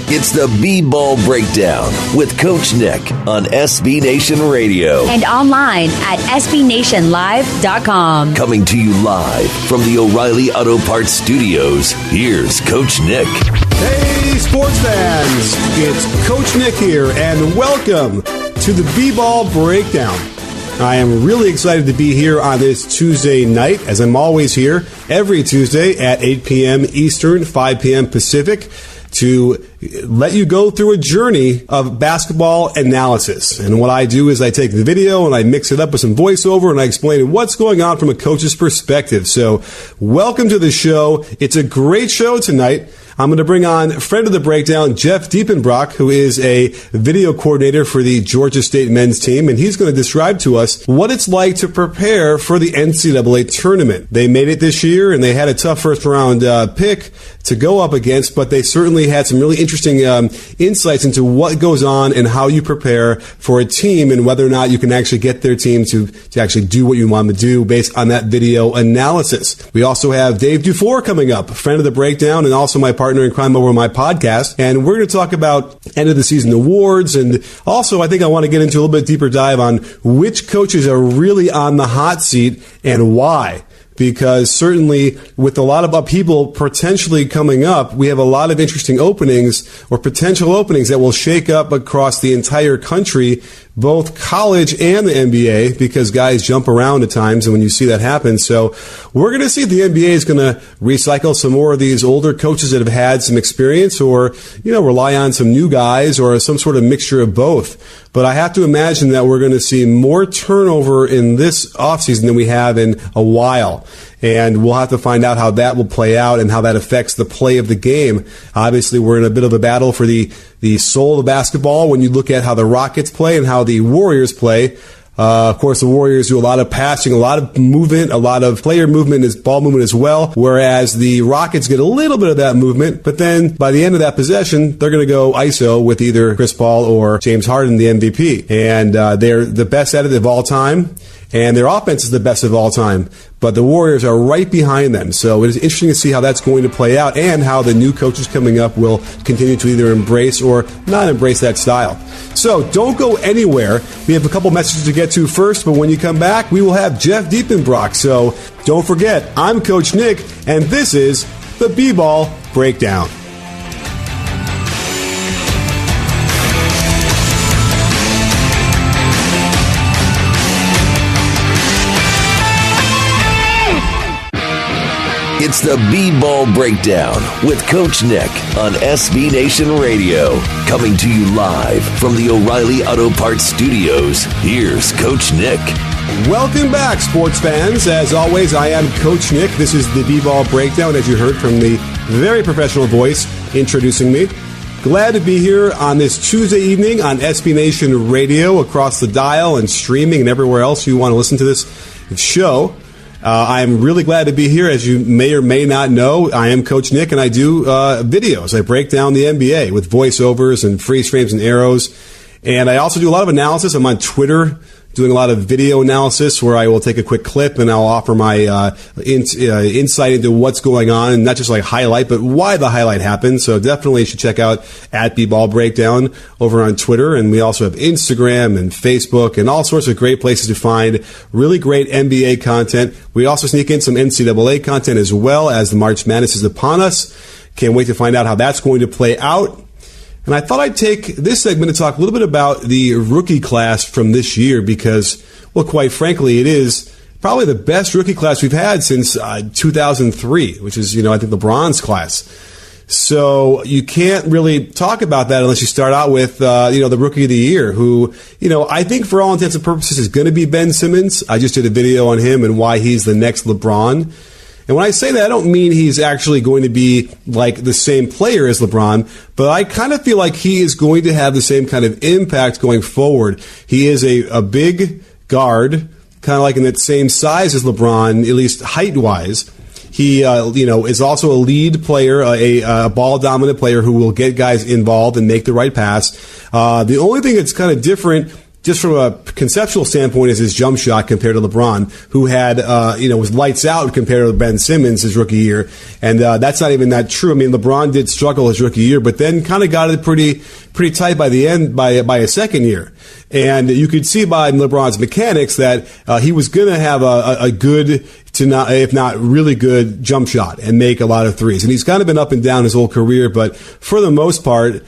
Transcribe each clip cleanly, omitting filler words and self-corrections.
It's the B-Ball Breakdown with Coach Nick on SB Nation Radio. And online at SBNationLive.com. Coming to you live from the O'Reilly Auto Parts Studios, here's Coach Nick. Hey, sports fans. It's Coach Nick here, and welcome to the B-Ball Breakdown. I am really excited to be here on this Tuesday night, as I'm always here every Tuesday at 8 p.m. Eastern, 5 p.m. Pacific, to let you go through a journey of basketball analysis. And what I do is I take the video and I mix it up with some voiceover and I explain what's going on from a coach's perspective. So welcome to the show. It's a great show tonight. I'm going to bring on friend of the breakdown, Jeff Diepenbrock, who is a video coordinator for the Georgia State men's team, and he's going to describe to us what it's like to prepare for the NCAA tournament. They made it this year, and they had a tough first-round pick to go up against, but they certainly had some really interesting insights into what goes on and how you prepare for a team and whether or not you can actually get their team to actually do what you want them to do based on that video analysis. We also have Dave DuFour coming up, friend of the breakdown, and also my partner in crime over my podcast, and we're going to talk about end of the season awards, and also I think I want to get into a little bit deeper dive on which coaches are really on the hot seat and why. Because certainly with a lot of upheaval potentially coming up, we have a lot of interesting openings or potential openings that will shake up across the entire country, both college and the NBA, because guys jump around at times, and when you see that happen. So we're going to see if the NBA is going to recycle some more of these older coaches that have had some experience, or, rely on some new guys, or some sort of mixture of both. But I have to imagine that we're going to see more turnover in this offseason than we have in a while. And we'll have to find out how that will play out and how that affects the play of the game. Obviously, we're in a bit of a battle for the soul of basketball when you look at how the Rockets play and how the Warriors play. Of course, the Warriors do a lot of passing, a lot of movement, a lot of player movement, ball movement as well, whereas the Rockets get a little bit of that movement, but then by the end of that possession, they're going to go ISO with either Chris Paul or James Harden, the MVP. And they're the best at it of all time, and their offense is the best of all time. But the Warriors are right behind them. So it is interesting to see how that's going to play out and how the new coaches coming up will continue to either embrace or not embrace that style. So don't go anywhere. We have a couple messages to get to first, but when you come back, we will have Jeff Diepenbrock. So don't forget, I'm Coach Nick, and this is the B-Ball Breakdown. It's the B-Ball Breakdown with Coach Nick on SB Nation Radio. Coming to you live from the O'Reilly Auto Parts Studios, here's Coach Nick. Welcome back, sports fans. As always, I am Coach Nick. This is the B-Ball Breakdown, as you heard from the very professional voice introducing me. Glad to be here on this Tuesday evening on SB Nation Radio, across the dial and streaming and everywhere else you want to listen to this show. I'm really glad to be here. As you may or may not know, I am Coach Nick, and I do videos. I break down the NBA with voiceovers and freeze frames and arrows. And I also do a lot of analysis. I'm on Twitter doing a lot of video analysis where I will take a quick clip and I'll offer my insight into what's going on, and not just like highlight, but why the highlight happened. So definitely you should check out @B-Ball Breakdown over on Twitter. And we also have Instagram and Facebook and all sorts of great places to find really great NBA content. We also sneak in some NCAA content as well, as the March Madness is upon us. Can't wait to find out how that's going to play out. And I thought I'd take this segment to talk a little bit about the rookie class from this year because, well, quite frankly, it is probably the best rookie class we've had since 2003, which is, I think LeBron's class. So you can't really talk about that unless you start out with, the rookie of the year, who, I think for all intents and purposes is going to be Ben Simmons. I just did a video on him and why he's the next LeBron. And when I say that, I don't mean he's actually going to be like the same player as LeBron, but I kind of feel like he is going to have the same kind of impact going forward. He is a big guard, kind of like in that same size as LeBron, at least height-wise. He, is also a lead player, a ball-dominant player who will get guys involved and make the right pass. The only thing that's kind of different just from a conceptual standpoint, is his jump shot compared to LeBron, who had, was lights out compared to Ben Simmons his rookie year. And that's not even that true. I mean, LeBron did struggle his rookie year, but then kind of got it pretty tight by the end, by his second year. And you could see by LeBron's mechanics that he was going to have a good, if not really good, jump shot and make a lot of threes. And he's kind of been up and down his whole career, but for the most part,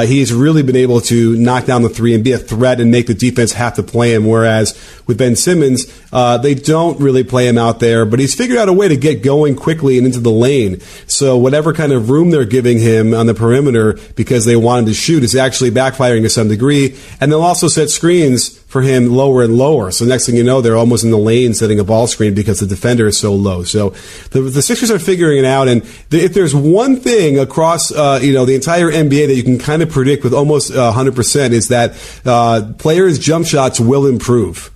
he's really been able to knock down the three and be a threat and make the defense have to play him. Whereas with Ben Simmons, they don't really play him out there, but he's figured out a way to get going quickly and into the lane. So whatever kind of room they're giving him on the perimeter because they want him to shoot is actually backfiring to some degree. And they'll also set screens for him lower and lower. So next thing you know, they're almost in the lane setting a ball screen because the defender is so low. So the Sixers are figuring it out. And if there's one thing across the entire NBA that you can kind of predict with almost 100% is that players' jump shots will improve.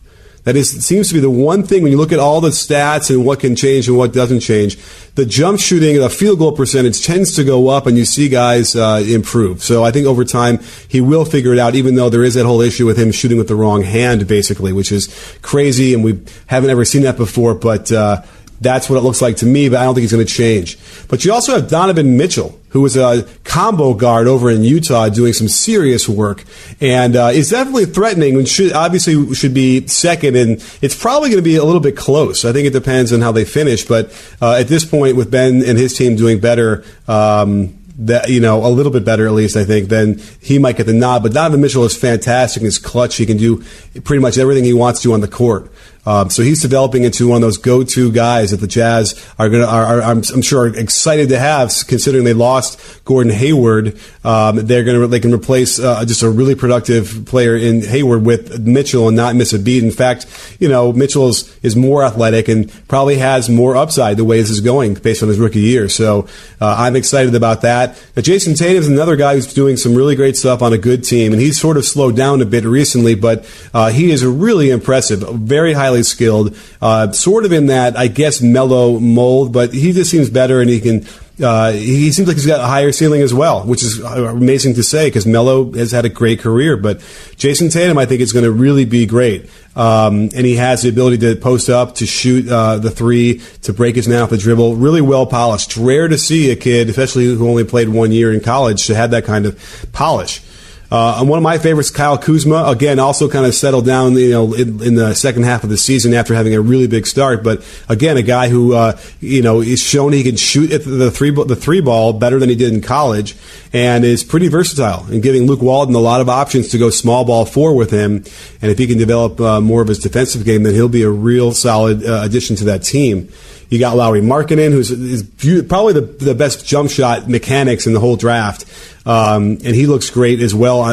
That seems to be the one thing when you look at all the stats and what can change and what doesn't change. The jump shooting, the field goal percentage tends to go up, and you see guys improve. So I think over time he will figure it out, even though there is that whole issue with him shooting with the wrong hand, basically, which is crazy, and we haven't ever seen that before. But that's what it looks like to me, but I don't think he's going to change. But you also have Donovan Mitchell, who was a combo guard over in Utah doing some serious work, and is definitely threatening and should be second, and it's probably going to be a little bit close. I think it depends on how they finish, but at this point, with Ben and his team doing better, a little bit better at least, I think, then he might get the nod. But Donovan Mitchell is fantastic. He's clutch. He can do pretty much everything he wants to do on the court. So he's developing into one of those go-to guys that the Jazz I'm sure are excited to have, considering they lost Gordon Hayward. They can replace just a really productive player in Hayward with Mitchell and not miss a beat. In fact, Mitchell is more athletic and probably has more upside the way this is going based on his rookie year. So I'm excited about that. Now, Jason Tatum's another guy who's doing some really great stuff on a good team, and he's sort of slowed down a bit recently, but he is really impressive, very highly skilled, sort of in that, I guess, mellow mold, but he just seems better, and he seems like he's got a higher ceiling as well, which is amazing to say because Melo has had a great career. But Jason Tatum, I think, is going to really be great. And he has the ability to post up, to shoot the three, to break his man off the dribble. Really well polished. Rare to see a kid, especially who only played 1 year in college, to have that kind of polish. And one of my favorites, Kyle Kuzma, again, also kind of settled down, in the second half of the season after having a really big start. But again, a guy who, is shown he can shoot at the three ball better than he did in college, and is pretty versatile and giving Luke Walton a lot of options to go small ball 4 with him. And if he can develop more of his defensive game, then he'll be a real solid addition to that team. You got Lauri Markkanen, who's probably the best jump shot mechanics in the whole draft. And he looks great as well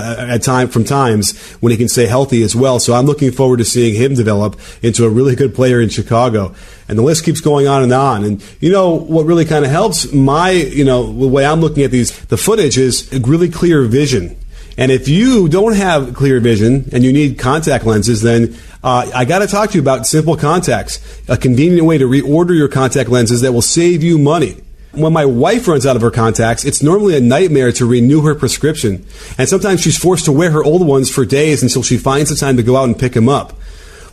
from times when he can stay healthy as well. So I'm looking forward to seeing him develop into a really good player in Chicago. And the list keeps going on. And what really kind of helps the way I'm looking at the footage is really clear vision. And if you don't have clear vision and you need contact lenses, then I got to talk to you about Simple Contacts, a convenient way to reorder your contact lenses that will save you money. When my wife runs out of her contacts, it's normally a nightmare to renew her prescription. And sometimes she's forced to wear her old ones for days until she finds the time to go out and pick them up.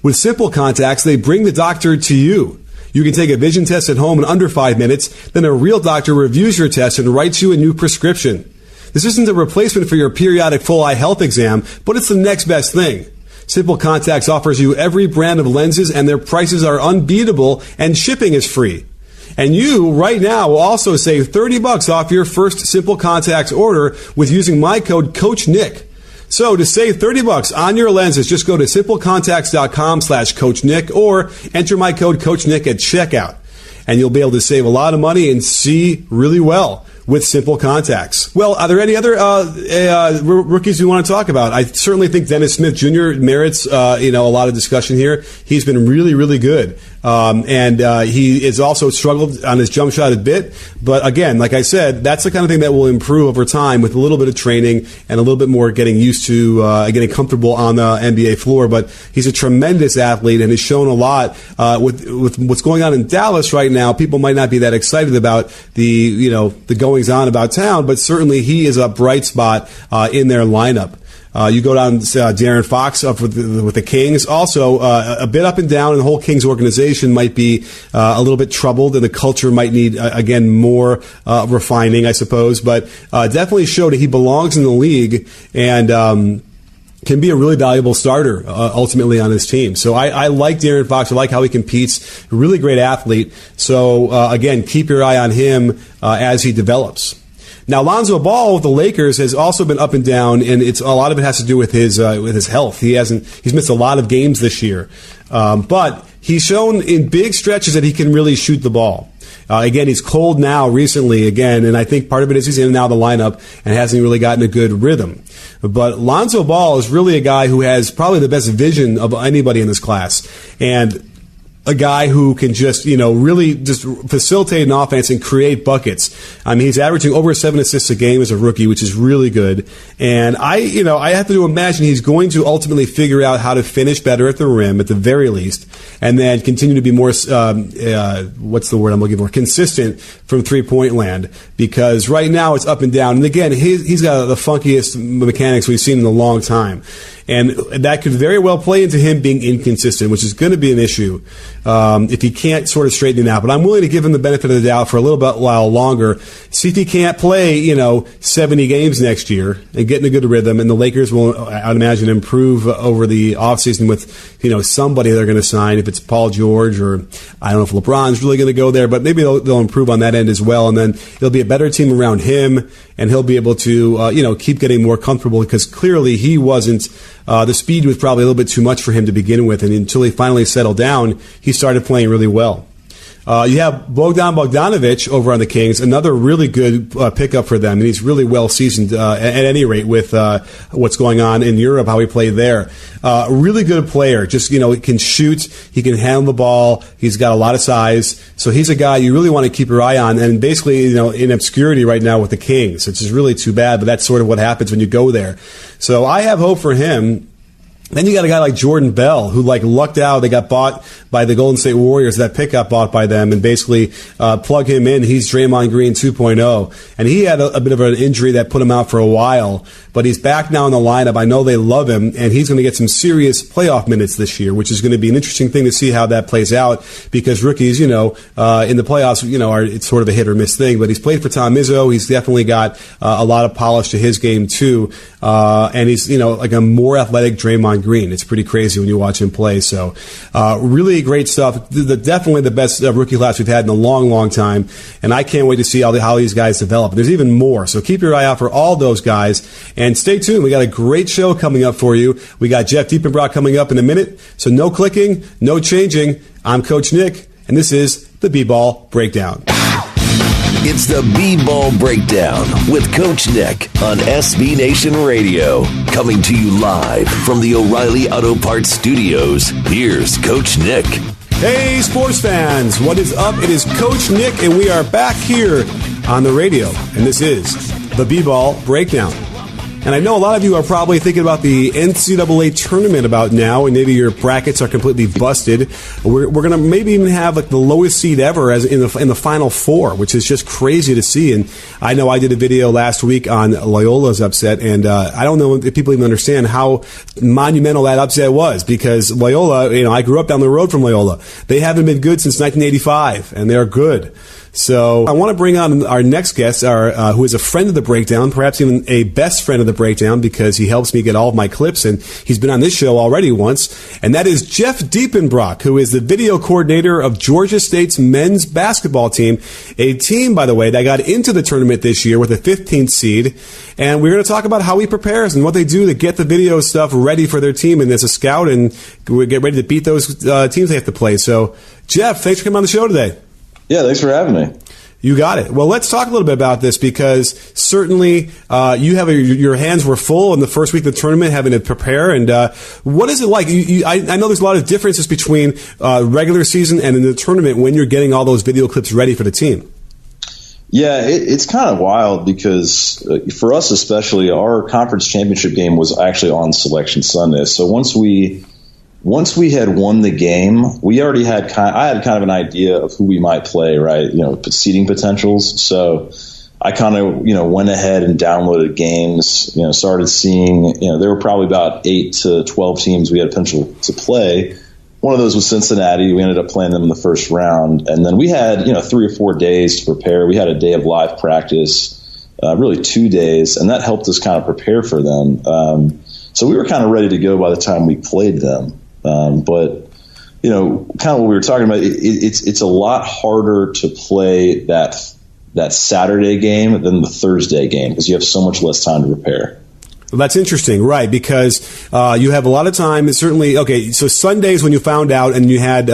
With Simple Contacts, they bring the doctor to you. You can take a vision test at home in under 5 minutes, then a real doctor reviews your test and writes you a new prescription. This isn't a replacement for your periodic full eye health exam, but it's the next best thing. Simple Contacts offers you every brand of lenses, and their prices are unbeatable, and shipping is free. And you, right now, will also save $30 off your first Simple Contacts order with using my code CoachNick. So to save $30 on your lenses, just go to simplecontacts.com/CoachNick or enter my code CoachNick at checkout. And you'll be able to save a lot of money and see really well with Simple Contacts. Well, are there any other rookies we want to talk about? I certainly think Dennis Smith Jr. merits a lot of discussion here. He's been really, really good. And he has also struggled on his jump shot a bit. But again, like I said, that's the kind of thing that will improve over time with a little bit of training and a little bit more getting used to getting comfortable on the NBA floor. But he's a tremendous athlete and has shown a lot with what's going on in Dallas right now. People might not be that excited about the goings on about town, but certainly he is a bright spot in their lineup. You go down De'Aaron Fox up with the Kings. Also, a bit up and down, and the whole Kings organization might be a little bit troubled, and the culture might need, again, more refining, I suppose. But definitely showed that he belongs in the league and can be a really valuable starter ultimately on his team. So I like De'Aaron Fox. I like how he competes. A really great athlete. So, again, keep your eye on him as he develops. Now, Lonzo Ball with the Lakers has also been up and down, and a lot of it has to do with his health. He's missed a lot of games this year. But he's shown in big stretches that he can really shoot the ball. Again, he's cold now recently again, and I think part of it is he's in and out of the lineup and hasn't really gotten a good rhythm. But Lonzo Ball is really a guy who has probably the best vision of anybody in this class, and a guy who can just, really just facilitate an offense and create buckets. I mean, he's averaging over 7 assists a game as a rookie, which is really good. And I have to imagine he's going to ultimately figure out how to finish better at the rim, at the very least, and then continue to be more, what's the word I'm looking for, consistent from three-point land. Because right now it's up and down. And again, he's got the funkiest mechanics we've seen in a long time. And that could very well play into him being inconsistent, which is going to be an issue if he can't sort of straighten it out. But I'm willing to give him the benefit of the doubt for a little bit while longer. See if he can't play, 70 games next year and get in a good rhythm. And the Lakers will, I'd imagine, improve over the offseason with, somebody they're going to sign. If it's Paul George or I don't know if LeBron's really going to go there, but maybe they'll improve on that end as well. And then it'll be a better team around him, and he'll be able to, keep getting more comfortable because clearly he wasn't. The speed was probably a little bit too much for him to begin with, and until he finally settled down, he started playing really well. You have Bogdan Bogdanović over on the Kings, another really good pickup for them, and he's really well seasoned at any rate with what's going on in Europe, how he played there. Really good player, just he can shoot, he can handle the ball, he's got a lot of size, so he's a guy you really want to keep your eye on, and basically in obscurity right now with the Kings, which is really too bad, but that's sort of what happens when you go there. So I have hope for him. Then you got a guy like Jordan Bell, who lucked out. They got bought by the Golden State Warriors. That pick got bought by them, and basically plug him in. He's Draymond Green 2.0, and he had a bit of an injury that put him out for a while, but he's back now in the lineup. I know they love him, and he's going to get some serious playoff minutes this year, which is going to be an interesting thing to see how that plays out, because rookies, in the playoffs, it's sort of a hit or miss thing. But he's played for Tom Izzo. He's definitely got a lot of polish to his game too, and he's like a more athletic Draymond Green. It's pretty crazy when you watch him play. So really great stuff. Definitely the best rookie class we've had in a long, long time. And I can't wait to see how these guys develop. There's even more. So keep your eye out for all those guys. And stay tuned. We got a great show coming up for you. We got Jeff Diepenbrock coming up in a minute. So no clicking, no changing. I'm Coach Nick, and this is the B-Ball Breakdown. It's the B-Ball Breakdown with Coach Nick on SB Nation Radio. Coming to you live from the O'Reilly Auto Parts Studios. Here's Coach Nick. Hey, sports fans. What is up? It is Coach Nick, and we are back here on the radio. And this is the B-Ball Breakdown. And I know a lot of you are probably thinking about the NCAA Tournament about now, and maybe your brackets are completely busted. We're going to maybe even have the lowest seed ever as in the Final Four, which is just crazy to see. And I know I did a video last week on Loyola's upset, and I don't know if people even understand how monumental that upset was, because Loyola, I grew up down the road from Loyola. They haven't been good since 1985, and they're good. So I want to bring on our next guest, who is a friend of the Breakdown, perhaps even a best friend of the Breakdown, because he helps me get all of my clips, and he's been on this show already once, and that is Jeff Diepenbrock, who is the video coordinator of Georgia State's men's basketball team, a team, by the way, that got into the tournament this year with a 15th seed, and we're going to talk about how he prepares and what they do to get the video stuff ready for their team and as a scout, and get ready to beat those teams they have to play. So, Jeff, thanks for coming on the show today. Yeah, thanks for having me. You got it. Well, let's talk a little bit about this, because certainly you have your hands were full in the first week of the tournament having to prepare. And what is it like? I know there's a lot of differences between regular season and in the tournament when you're getting all those video clips ready for the team. Yeah, it's kind of wild because for us especially, our conference championship game was actually on Selection Sunday. So once we had won the game, we already I had kind of an idea of who we might play, right? Seeding potentials. So I kind of, went ahead and downloaded games, started seeing, there were probably about 8 to 12 teams we had potential to play. One of those was Cincinnati. We ended up playing them in the first round. And then we had, 3 or 4 days to prepare. We had a day of live practice, really 2 days, and that helped us kind of prepare for them. So we were kind of ready to go by the time we played them. But kind of what we were talking about, it's a lot harder to play that Saturday game than the Thursday game because you have so much less time to prepare. Well, that's interesting, right? Because you have a lot of time. It's certainly okay. So Sundays when you found out, and you had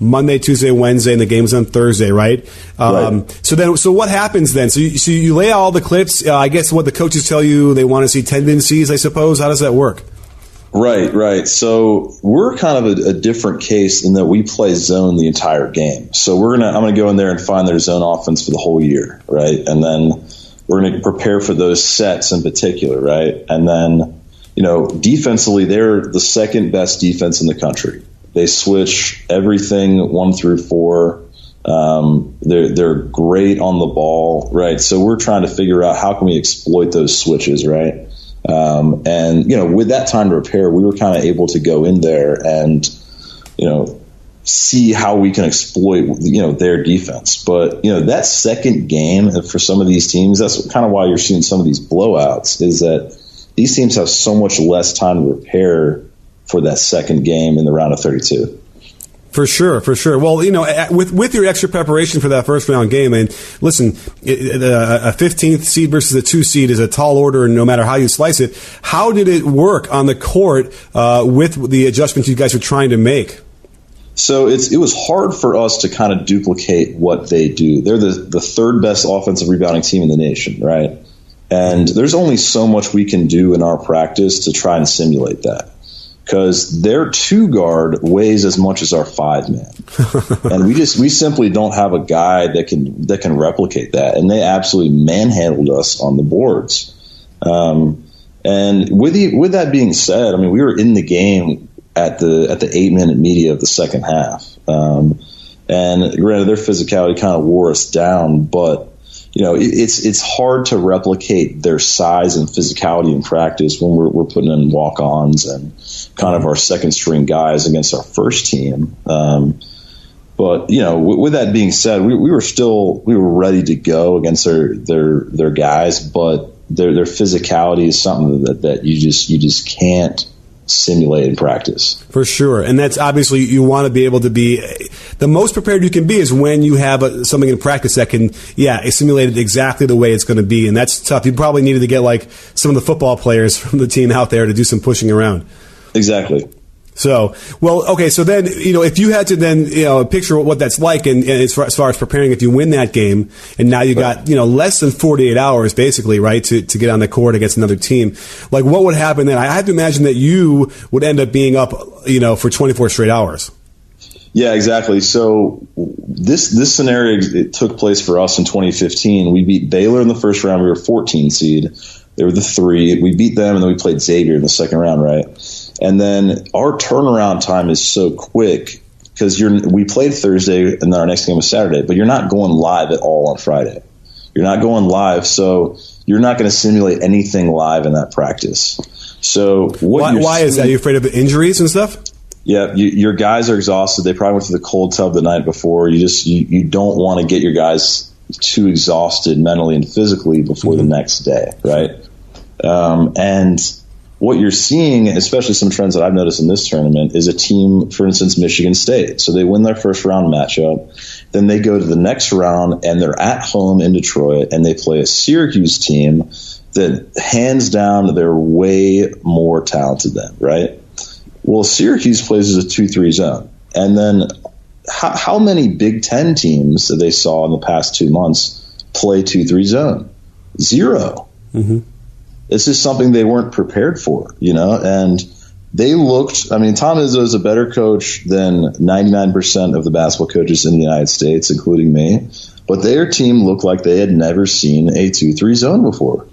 Monday, Tuesday, Wednesday, and the game was on Thursday, right? Right. So what happens then? So you lay out all the clips. I guess what the coaches tell you they want to see tendencies. I suppose. How does that work? Right. So we're kind of a different case in that we play zone the entire game. So I'm gonna go in there and find their zone offense for the whole year, right? And then we're gonna prepare for those sets in particular, right? And then, defensively, they're the second best defense in the country. They switch everything 1 through 4. They're great on the ball, right? So we're trying to figure out how can we exploit those switches, right? And with that time to prepare, we were kind of able to go in there and, see how we can exploit, their defense. But, that second game for some of these teams, that's kind of why you're seeing some of these blowouts, is that these teams have so much less time to prepare for that second game in the round of 32. For sure. Well, with your extra preparation for that first round game, and listen, a 15th seed versus a 2 seed is a tall order, no matter how you slice it. How did it work on the court with the adjustments you guys were trying to make? So it was hard for us to kind of duplicate what they do. They're the third best offensive rebounding team in the nation, right? And there's only so much we can do in our practice to try and simulate that. Because their 2 guard weighs as much as our 5 man, and we simply don't have a guy that can replicate that. And they absolutely manhandled us on the boards. And with that being said, I mean, we were in the game at the 8-minute media of the second half, and granted, their physicality kind of wore us down, but. It's hard to replicate their size and physicality in practice when we're putting in walk-ons and kind of our second string guys against our first team. But with that being said, we were ready to go against their guys, but their physicality is something that you just can't simulate in practice. For sure. And that's obviously, you want to be able to be the most prepared you can be is when you have something in practice that can simulate it exactly the way it's going to be. And that's tough. You probably needed to get like some of the football players from the team out there to do some pushing around. Exactly. So, well, okay, so then, if you had to then, picture what that's like, and as far as preparing, if you win that game, and now you got, less than 48 hours, basically, right, to get on the court against another team, like, what would happen then? I have to imagine that you would end up being up, for 24 straight hours. Yeah, exactly. So this scenario, it took place for us in 2015. We beat Baylor in the first round. We were 14 seed. They were the 3. We beat them, and then we played Xavier in the second round, right? And then our turnaround time is so quick because we played Thursday, and then our next game was Saturday, but you're not going live at all on Friday. You're not going live, so you're not going to simulate anything live in that practice. So why is that? Are you afraid of injuries and stuff? Yeah, your guys are exhausted. They probably went to the cold tub the night before. You don't want to get your guys too exhausted mentally and physically before the next day, right? And what you're seeing, especially some trends that I've noticed in this tournament, is a team, for instance, Michigan State. So they win their first round matchup. Then they go to the next round, and they're at home in Detroit, and they play a Syracuse team that, hands down, they're way more talented than, right? Well, Syracuse plays as a 2-3 zone. And then how many Big Ten teams that they saw in the past 2 months play 2-3 zone? 0. Mm-hmm. It's just something they weren't prepared for, and they looked, Tom Izzo is a better coach than 99% of the basketball coaches in the United States, including me, but their team looked like they had never seen a 2-3 zone before.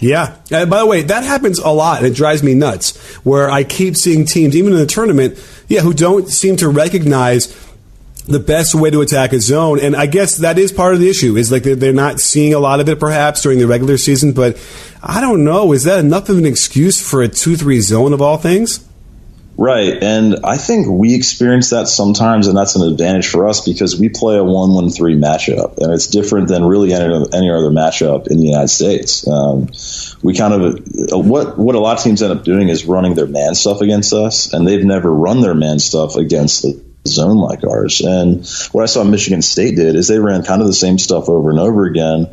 Yeah. By the way, that happens a lot, and it drives me nuts, where I keep seeing teams, even in the tournament, who don't seem to recognize the best way to attack a zone. And I guess that is part of the issue, is like they're not seeing a lot of it perhaps during the regular season. But I don't know. Is that enough of an excuse for a 2-3 zone of all things? Right, and I think we experience that sometimes, and that's an advantage for us because we play a 1-1-3 matchup, and it's different than really any other matchup in the United States. We kind of what a lot of teams end up doing is running their man stuff against us, and they've never run their man stuff against the zone like ours. And what I saw Michigan State did is they ran kind of the same stuff over and over again,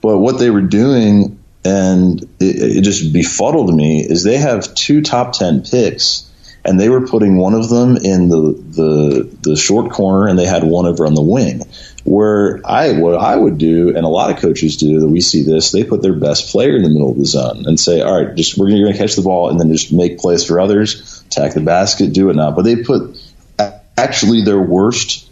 but what they were doing, and it just befuddled me, is they have 2 top 10 picks. And they were putting one of them in the short corner, and they had one over on the wing. What I would do, and a lot of coaches do, that we see this, they put their best player in the middle of the zone and say, all right, we're going to catch the ball and then just make plays for others, attack the basket, do it now. But they put actually their worst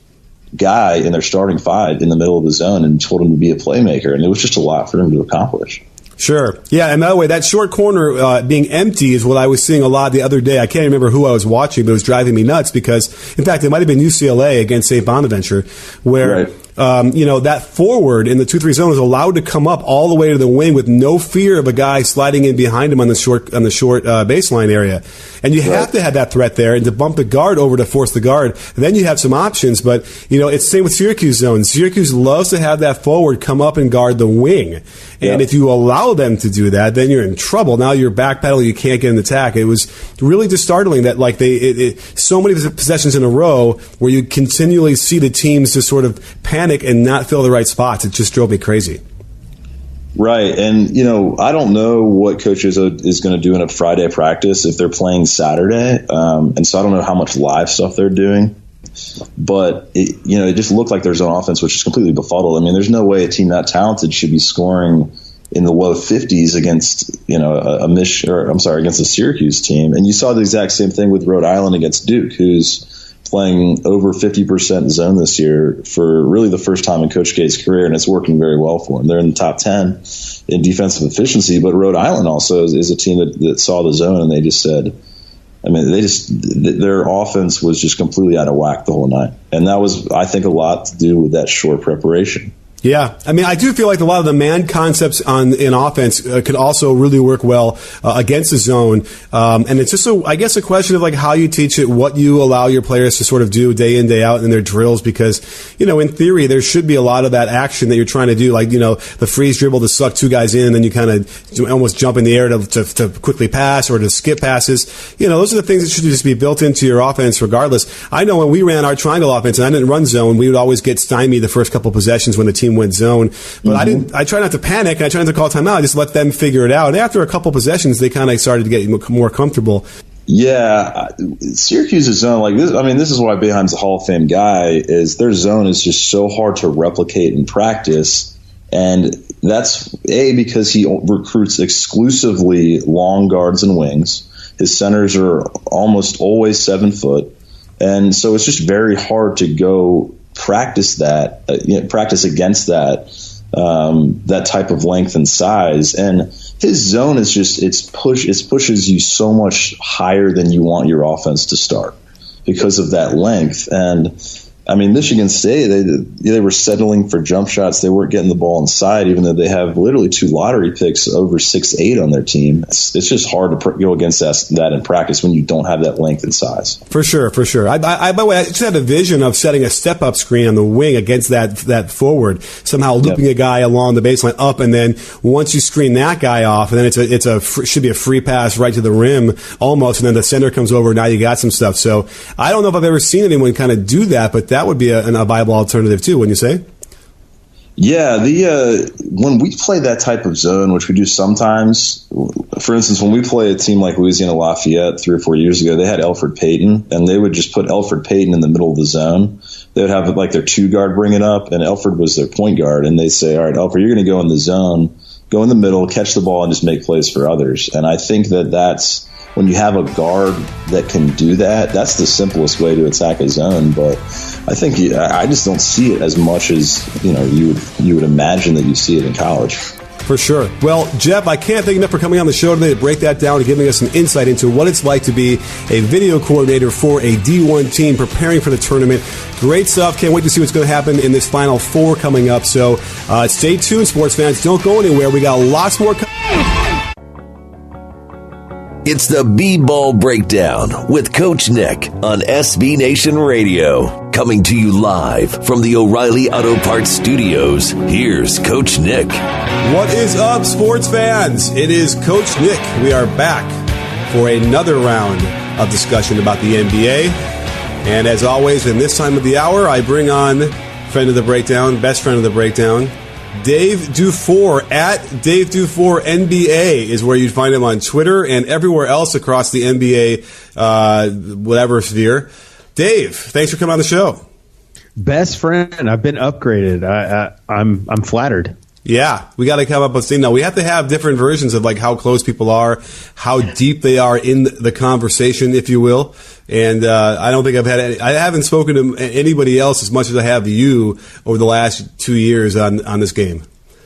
guy in their starting 5 in the middle of the zone and told him to be a playmaker, and it was just a lot for him to accomplish. Sure. Yeah, and by the way, that short corner being empty is what I was seeing a lot the other day. I can't remember who I was watching, but it was driving me nuts because, in fact, it might have been UCLA against St. Bonaventure, where that forward in the 2-3 zone is allowed to come up all the way to the wing with no fear of a guy sliding in behind him on the short baseline area. And you have to have that threat there, and to bump the guard over to force the guard. Then you have some options, but it's the same with Syracuse zone. Syracuse loves to have that forward come up and guard the wing. And if you allow them to do that, then you're in trouble. Now you're backpedaling, you can't get an attack. It was really just startling that so many possessions in a row where you continually see the teams just sort of panic and not fill the right spots. It just drove me crazy. Right, and I don't know what Coach Izzo is going to do in a Friday practice if they're playing Saturday, and so I don't know how much live stuff they're doing. But it just looked like their zone offense was just completely befuddled. I mean, there's no way a team that talented should be scoring in the low 50s against against a Syracuse team. And you saw the exact same thing with Rhode Island against Duke, who's playing over 50% zone this year for really the first time in Coach K's career, and it's working very well for him. They're in the top 10 in defensive efficiency, but Rhode Island also is a team that saw the zone, and they just said, their offense was just completely out of whack the whole night. And that was, I think, a lot to do with that short preparation. Yeah, I do feel like a lot of the man concepts in offense could also really work well against the zone, and it's just a question of like how you teach it, what you allow your players to sort of do day in, day out in their drills, because in theory there should be a lot of that action that you're trying to do, like the freeze dribble to suck 2 guys in and then you kind of almost jump in the air to quickly pass or to skip passes. Those are the things that should just be built into your offense regardless. I know when we ran our triangle offense and I didn't run zone, we would always get stymied the first couple possessions when the team went zone, but I try not to panic, and I try not to call timeout. I just let them figure it out. And after a couple possessions, they kind of started to get more comfortable. Yeah, Syracuse's zone, like this. This is why Boeheim's a Hall of Fame guy. Is their zone is just so hard to replicate in practice, and that's because he recruits exclusively long guards and wings. His centers are almost always 7 foot, and so it's just very hard to go practice against that type of length and size. And his zone is just it pushes you so much higher than you want your offense to start because of that length. And Michigan State, they were settling for jump shots. They weren't getting the ball inside, even though they have literally 2 lottery picks over 6'8" on their team. It's just hard to go against that in practice when you don't have that length and size. For sure. By the way, I just had a vision of setting a step-up screen on the wing against that forward, somehow looping a guy along the baseline up, and then once you screen that guy off, and then should be a free pass right to the rim almost, and then the center comes over, and now you got some stuff. So I don't know if I've ever seen anyone kind of do that, but that would be a viable alternative too, wouldn't you say? Yeah, when we play that type of zone, which we do sometimes, for instance, when we play a team like Louisiana Lafayette 3 or 4 years ago, they had Elfrid Payton, and they would just put Elfrid Payton in the middle of the zone. They would have like their 2 guard bring it up, and Elfrid was their point guard, and they'd say, all right, Elfrid, you're going to go in the zone, go in the middle, catch the ball, and just make plays for others. And I think that's when you have a guard that can do that, that's the simplest way to attack a zone. But I think I just don't see it as much as you would imagine that you see it in college. For sure. Well, Jeff, I can't thank you enough for coming on the show today to break that down and giving us some insight into what it's like to be a video coordinator for a D1 team preparing for the tournament. Great stuff. Can't wait to see what's going to happen in this Final Four coming up. So stay tuned, sports fans. Don't go anywhere. We got lots more coming. It's the B-Ball Breakdown with Coach Nick on SB Nation Radio. Coming to you live from the O'Reilly Auto Parts Studios, here's Coach Nick. What is up, sports fans? It is Coach Nick. We are back for another round of discussion about the NBA. And as always, in this time of the hour, I bring on friend of the breakdown, best friend of the breakdown, Dave DuFour at Dave DuFour NBA is where you'd find him on Twitter and everywhere else across the NBA, whatever sphere. Dave, thanks for coming on the show. Best friend, I've been upgraded. I'm flattered. Yeah, we got to come up with something. Now, we have to have different versions of like how close people are, how deep they are in the conversation, if you will. And I don't think I haven't spoken to anybody else as much as I have you over the last 2 years on this game.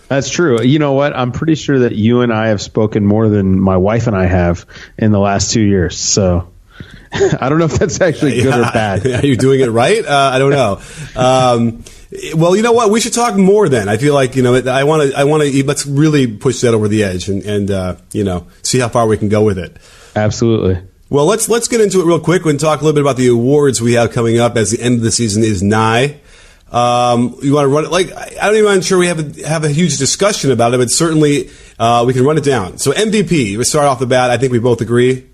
That's true. You know what? I'm pretty sure that you and I have spoken more than my wife and I have in the last 2 years. So I don't know if that's actually good or bad. Are you doing it right? I don't know. Well, you know what? We should talk more then. I feel like, I want to, let's really push that over the edge and see how far we can go with it. Absolutely. Well, let's get into it real quick and talk a little bit about the awards we have coming up as the end of the season is nigh. You want to run it? I'm not even sure we have a huge discussion about it, but certainly we can run it down. So MVP, we start off the bat. I think we both agree.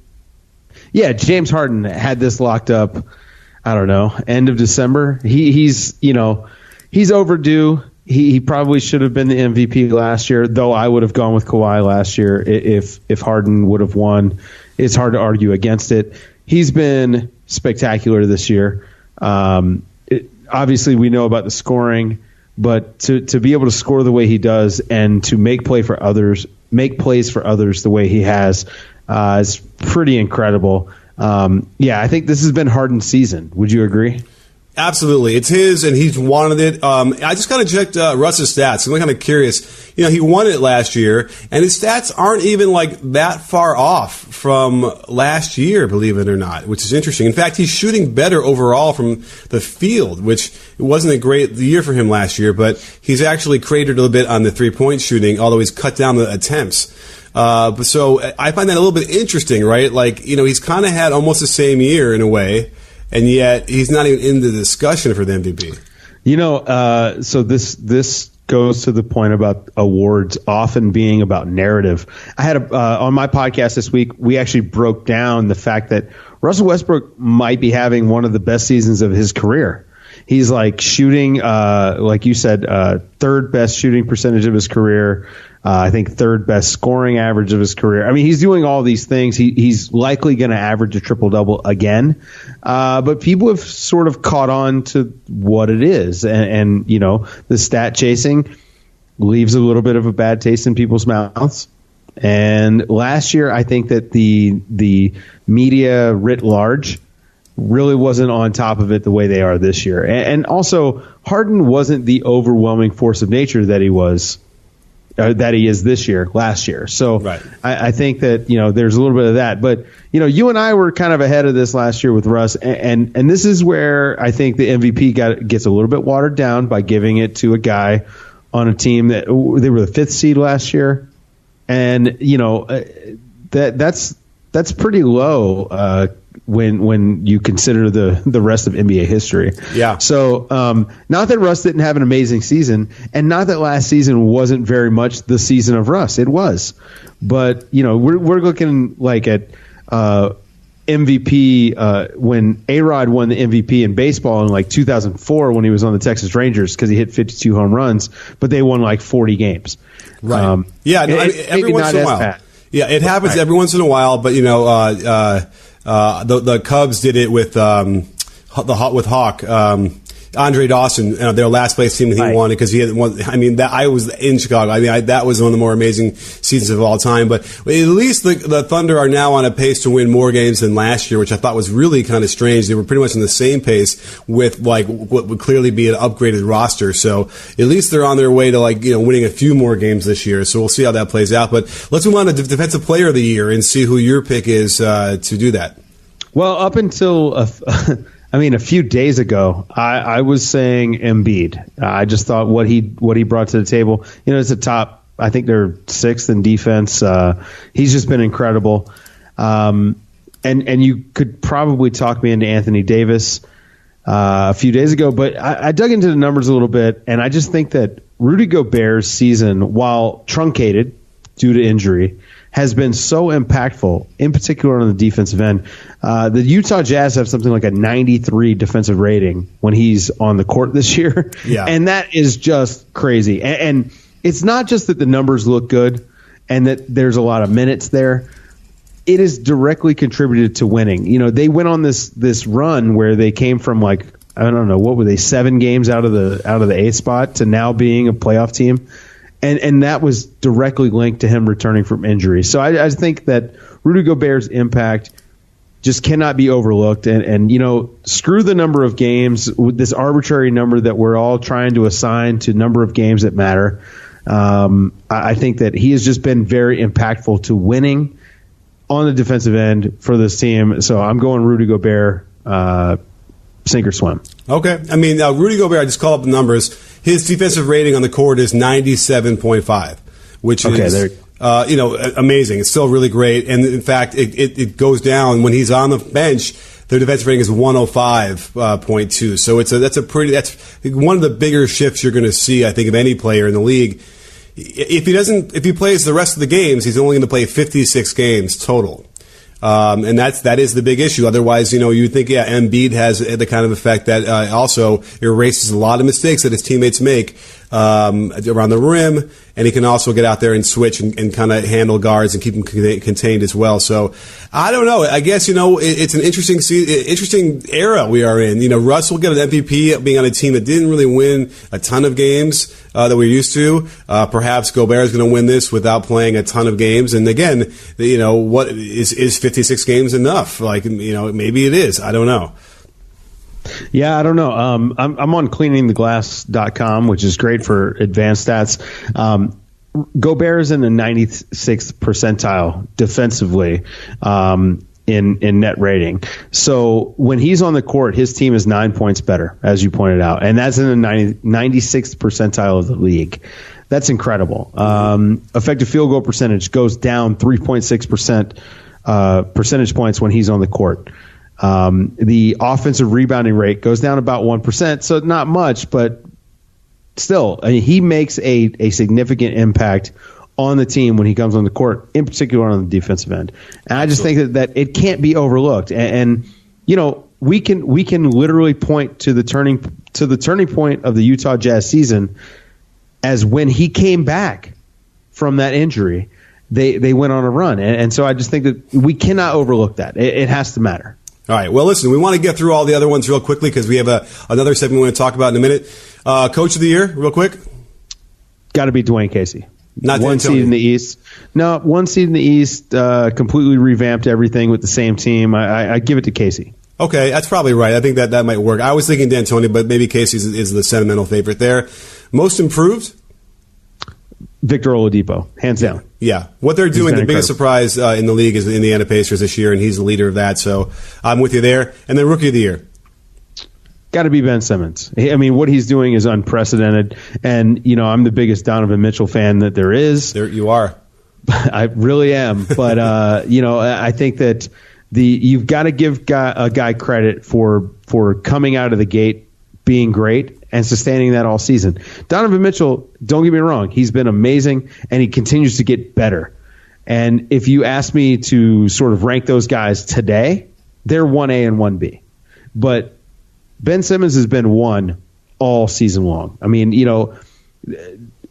Yeah, James Harden had this locked up. I don't know, end of December. He's overdue. He probably should have been the MVP last year, though I would have gone with Kawhi last year if Harden would have won. It's hard to argue against it. He's been spectacular this year. Obviously, we know about the scoring, but to be able to score the way he does and to make plays for others the way he has is pretty incredible. I think this has been Harden's season. Would you agree? Absolutely. It's his, and he's wanted it. I just kind of checked Russ's stats. I'm kind of curious. He won it last year, and his stats aren't even like that far off from last year, believe it or not, which is interesting. In fact, he's shooting better overall from the field, which wasn't a great year for him last year, but he's actually cratered a little bit on the three-point shooting, although he's cut down the attempts. So I find that a little bit interesting, right? He's kind of had almost the same year in a way, and yet he's not even in the discussion for the MVP. So this goes to the point about awards often being about narrative. I had on my podcast this week, we actually broke down the fact that Russell Westbrook might be having one of the best seasons of his career. He's shooting, like you said, third best shooting percentage of his career. I think third best scoring average of his career. I mean, he's doing all these things. He's likely going to average a triple-double again. But people have sort of caught on to what it is. And the stat chasing leaves a little bit of a bad taste in people's mouths. And last year, I think that the media writ large really wasn't on top of it the way they are this year. And also, Harden wasn't the overwhelming force of nature that he was. That he is this year, last year. So right. I think that, there's a little bit of that. But, you and I were kind of ahead of this last year with Russ. And this is where I think the MVP gets a little bit watered down by giving it to a guy on a team that they were the 5th seed last year. And, that's pretty low when you consider the rest of NBA history. Yeah. So not that Russ didn't have an amazing season, and not that last season wasn't very much the season of Russ. It was, but we're looking at MVP when A-Rod won the MVP in baseball in 2004 when he was on the Texas Rangers because he hit 52 home runs, but they won 40 games. Right. Every once in a while. Yeah, it happens every once in a while, but the Cubs did it with Hawk. Andre Dawson, their last place team that he won because he had won. I mean, I was in Chicago. I mean, that was one of the more amazing seasons of all time. But at least the Thunder are now on a pace to win more games than last year, which I thought was really kind of strange. They were pretty much on the same pace with like what would clearly be an upgraded roster. So at least they're on their way to winning a few more games this year. So we'll see how that plays out. But let's move on to Defensive Player of the Year and see who your pick is to do that. Well, up until a few days ago, I was saying Embiid. I just thought what he brought to the table. It's a top. I think they're sixth in defense. He's just been incredible. And you could probably talk me into Anthony Davis a few days ago, but I dug into the numbers a little bit, and I just think that Rudy Gobert's season, while truncated due to injury, has been so impactful, in particular on the defensive end. The Utah Jazz have something like a 93 defensive rating when he's on the court this year. Yeah. And that is just crazy. And it's not just that the numbers look good and that there's a lot of minutes there. It is directly contributed to winning. They went on this run where they came from I don't know, what were they, 7 games out of the 8th spot to now being a playoff team. And that was directly linked to him returning from injury. So I think that Rudy Gobert's impact just cannot be overlooked. And screw the number of games, with this arbitrary number that we're all trying to assign to number of games that matter. I think that he has just been very impactful to winning on the defensive end for this team. So I'm going Rudy Gobert, sink or swim. Okay. I mean, Rudy Gobert, I just call up the numbers. His defensive rating on the court is 97.5, which is amazing. It's still really great. And in fact, it goes down when he's on the bench. Their defensive rating is 105.2. So that's one of the bigger shifts you're going to see, I think, of any player in the league. If he plays the rest of the games, he's only going to play 56 games total. And that is the big issue. Otherwise, you think, Embiid has the kind of effect that also erases a lot of mistakes that his teammates make around the rim, and he can also get out there and switch and kind of handle guards and keep them contained as well. So I don't know. I guess it's an interesting era we are in. Russ will get an MVP being on a team that didn't really win a ton of games that we're used to. Perhaps Gobert is going to win this without playing a ton of games. And again, what is 56 games enough? Maybe it is. I don't know. Yeah, I don't know. I'm on cleaningtheglass.com, which is great for advanced stats. Gobert is in the 96th percentile defensively in net rating. So when he's on the court, his team is 9 points better, as you pointed out. And that's in the 96th percentile of the league. That's incredible. Effective field goal percentage goes down 3.6% percentage points when he's on the court. The offensive rebounding rate goes down about 1%, so not much, but still, he makes a significant impact on the team when he comes on the court, in particular on the defensive end. And I just think that it can't be overlooked. And we can literally point to the turning point of the Utah Jazz season as when he came back from that injury. They went on a run, and so I just think that we cannot overlook that. It has to matter. All right. Well, listen, we want to get through all the other ones real quickly because we have another segment we want to talk about in a minute. Coach of the Year, real quick. Got to be Dwayne Casey. Not one seed in the East. No, one seed in the East. Completely revamped everything with the same team. I give it to Casey. Okay, that's probably right. I think that might work. I was thinking D'Antoni, but maybe Casey is the sentimental favorite there. Most improved? Victor Oladipo, hands down. Yeah. What they're doing, the biggest surprise in the league is the Indiana Pacers this year, and he's the leader of that. So I'm with you there. And then Rookie of the Year. Got to be Ben Simmons. I mean, what he's doing is unprecedented. And, I'm the biggest Donovan Mitchell fan that there is. There you are. I really am. But, I think that you've got to give a guy credit for coming out of the gate being great and sustaining that all season. Donovan Mitchell, don't get me wrong, he's been amazing, and he continues to get better. And if you ask me to sort of rank those guys today, they're 1A and 1B. But Ben Simmons has been 1 all season long. I mean,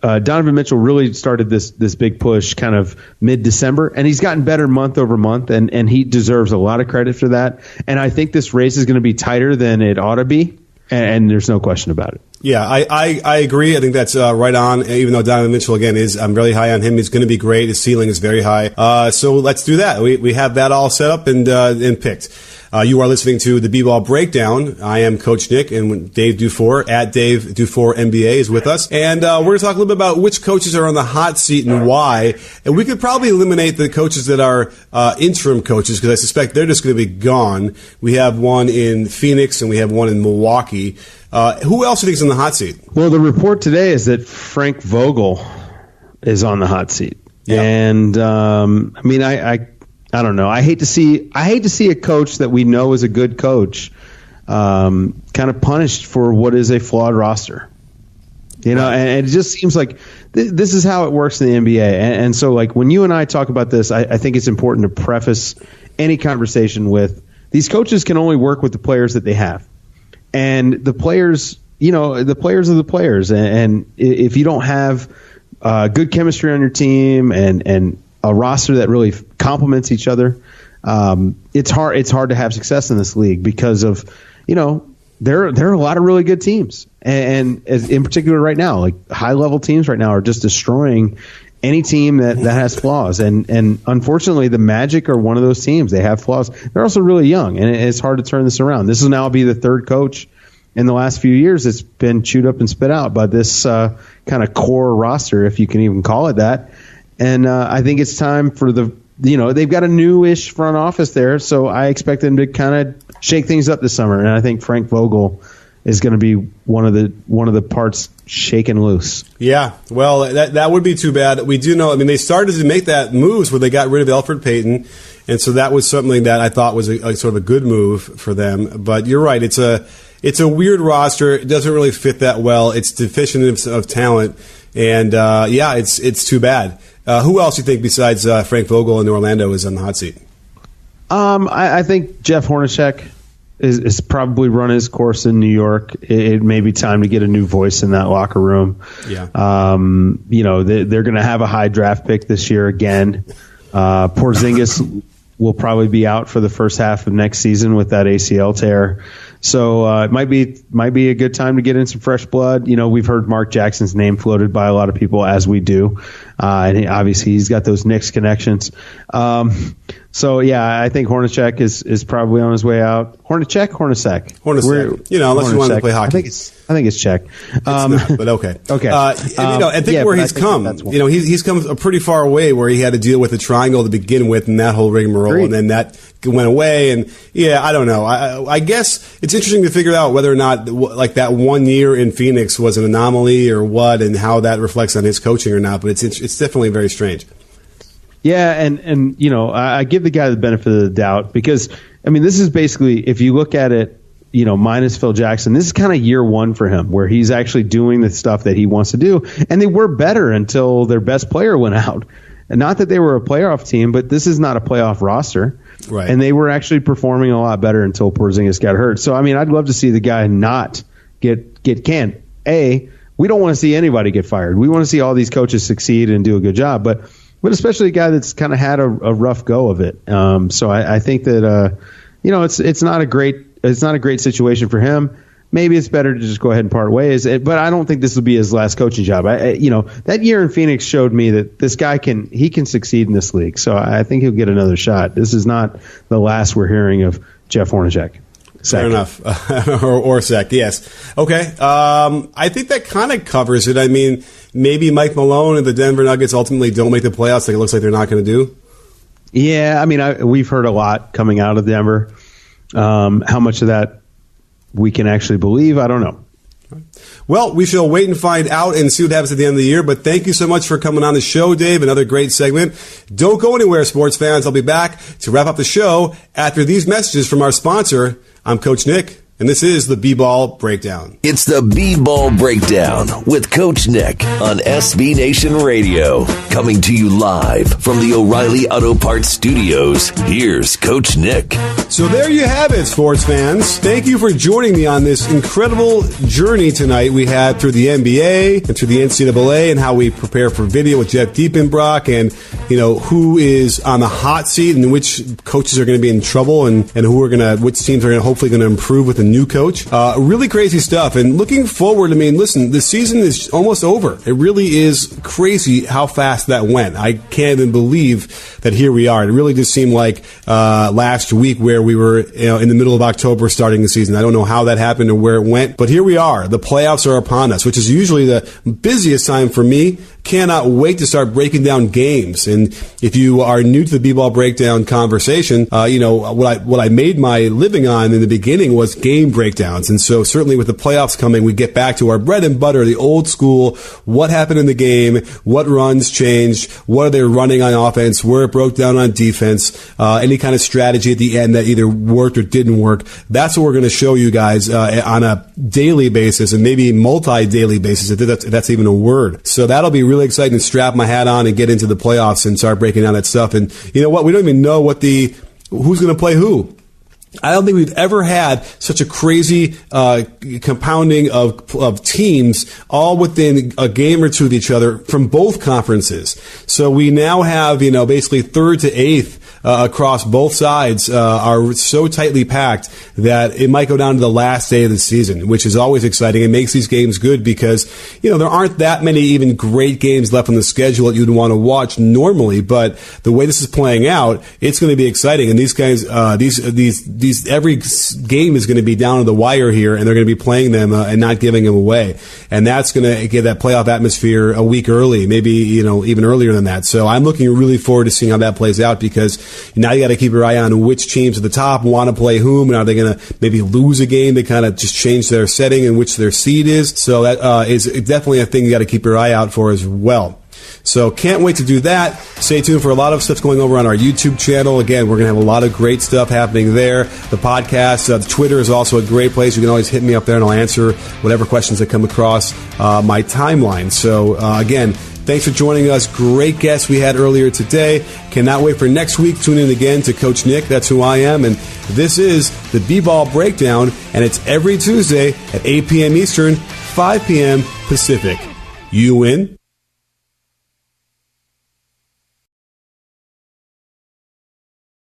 Donovan Mitchell really started this big push kind of mid-December, and he's gotten better month over month, and he deserves a lot of credit for that. And I think this race is going to be tighter than it ought to be. and there's no question about it. Yeah, I agree. I think that's right on, even though Donovan Mitchell, again, I'm really high on him. He's going to be great. His ceiling is very high. So let's do that. We have that all set up and picked. You are listening to the B-Ball Breakdown. I am Coach Nick, and Dave DuFour, at Dave DuFour NBA, is with us. And we're going to talk a little bit about which coaches are on the hot seat and why. And we could probably eliminate the coaches that are interim coaches, because I suspect they're just going to be gone. We have one in Phoenix, and we have one in Milwaukee. Who else do you think is on the hot seat? Well, the report today is that Frank Vogel is on the hot seat. Yeah. And, I mean, I don't know. I hate to see a coach that we know is a good coach kind of punished for what is a flawed roster. You know, and it just seems like this is how it works in the NBA. And so, like, when you and I talk about this, I think it's important to preface any conversation with these coaches can only work with the players that they have. And the players, you know, the players are the players. And if you don't have good chemistry on your team and a roster that really complements each other, it's hard to have success in this league because of, you know, there are a lot of really good teams, and in particular right now, like high level teams right now are just destroying any team that has flaws, and unfortunately the Magic are one of those teams. They have flaws. They're also really young, and it's hard to turn this around. This will now be the third coach in the last few years that's been chewed up and spit out by this kind of core roster, if you can even call it that. And I think it's time for they've got a new-ish front office there, so I expect them to kind of shake things up this summer. And I think Frank Vogel is going to be one of the parts shaken loose. Yeah, well, that would be too bad. We do know. I mean, they started to make that moves where they got rid of Elfrid Payton, and so that was something that I thought was a sort of a good move for them. But you're right. It's a weird roster. It doesn't really fit that well. It's deficient of talent, and it's too bad. Who else do you think besides Frank Vogel in Orlando is on the hot seat? I think Jeff Hornacek is probably run his course in New York. It may be time to get a new voice in that locker room. Yeah. You know, they're going to have a high draft pick this year again. Porzingis will probably be out for the first half of next season with that ACL tear. So it might be a good time to get in some fresh blood. You know, we've heard Mark Jackson's name floated by a lot of people, as we do, and obviously he's got those Knicks connections. So yeah, I think Hornacek is probably on his way out. Hornacek. You know, unless you want to play hockey. I think it's Czech. But okay. Okay. I think where he's come, you know, he's come a pretty far away where he had to deal with the triangle to begin with and that whole rigmarole, and then that went away. And yeah, I don't know. I guess it's interesting to figure out whether or not like that 1 year in Phoenix was an anomaly or what, and how that reflects on his coaching or not. But it's definitely very strange. Yeah, and you know, I give the guy the benefit of the doubt because, I mean, this is basically, if you look at it, you know, minus Phil Jackson, this is kind of year one for him where he's actually doing the stuff that he wants to do. And they were better until their best player went out. And not that they were a playoff team, but this is not a playoff roster. Right. And they were actually performing a lot better until Porzingis got hurt. So, I mean, I'd love to see the guy not get canned. We don't want to see anybody get fired. We want to see all these coaches succeed and do a good job. But especially a guy that's kind of had a rough go of it. So I think that you know, it's not a great situation for him. Maybe it's better to just go ahead and part ways. But I don't think this will be his last coaching job. You know, that year in Phoenix showed me that this guy can succeed in this league. So I think he'll get another shot. This is not the last we're hearing of Jeff Hornacek. Fair enough. or Sec, yes. Okay. I think that kind of covers it. I mean, maybe Mike Malone and the Denver Nuggets ultimately don't make the playoffs like it looks like they're not going to do. Yeah, I mean, we've heard a lot coming out of Denver. How much of that we can actually believe, I don't know. Well, we shall wait and find out and see what happens at the end of the year. But thank you so much for coming on the show, Dave. Another great segment. Don't go anywhere, sports fans. I'll be back to wrap up the show after these messages from our sponsor. I'm Coach Nick, and this is the B-Ball Breakdown. It's the B-Ball Breakdown with Coach Nick on SB Nation Radio. Coming to you live from the O'Reilly Auto Parts Studios, here's Coach Nick. So there you have it, sports fans. Thank you for joining me on this incredible journey tonight we had through the NBA and through the NCAA and how we prepare for video with Jeff Diepenbrock and, you know, who is on the hot seat and which coaches are going to be in trouble and which teams are hopefully going to improve with the new coach. Really crazy stuff. And looking forward, I mean, listen, the season is almost over. It really is crazy how fast that went. I can't even believe that here we are. It really just seemed like last week where we were in the middle of October starting the season. I don't know how that happened or where it went, but here we are. The playoffs are upon us, which is usually the busiest time for me. Cannot wait to start breaking down games. And if you are new to the B-Ball Breakdown conversation, what I made my living on in the beginning was game breakdowns. And so certainly with the playoffs coming, we get back to our bread and butter, the old school, what happened in the game, what runs changed, what are they running on offense, where it broke down on defense, any kind of strategy at the end that either worked or didn't work. That's what we're going to show you guys on a daily basis and maybe multi-daily basis, if that's even a word. So that'll be really exciting to strap my hat on and get into the playoffs and start breaking down that stuff. And you know what? We don't even know who's going to play who. I don't think we've ever had such a crazy compounding of teams all within a game or two of each other from both conferences. So we now have, basically 3rd to 8th across both sides are so tightly packed that it might go down to the last day of the season, which is always exciting. It makes these games good because, there aren't that many even great games left on the schedule that you'd want to watch normally. But the way this is playing out, it's going to be exciting. And these guys, every game is going to be down to the wire here, and they're going to be playing them and not giving them away. And that's going to give that playoff atmosphere a week early, maybe, even earlier than that. So I'm looking really forward to seeing how that plays out because now you got to keep your eye on which teams at the top want to play whom, and are they going to maybe lose a game to kind of just change their setting and which their seed is. So that is definitely a thing you got to keep your eye out for as well. So can't wait to do that. Stay tuned for a lot of stuff going over on our YouTube channel. Again, we're going to have a lot of great stuff happening there. The podcast, the Twitter is also a great place. You can always hit me up there and I'll answer whatever questions that come across my timeline. So again, thanks for joining us. Great guests we had earlier today. Cannot wait for next week. Tune in again to Coach Nick. That's who I am. And this is the B-Ball Breakdown, and it's every Tuesday at 8 p.m. Eastern, 5 p.m. Pacific. You win.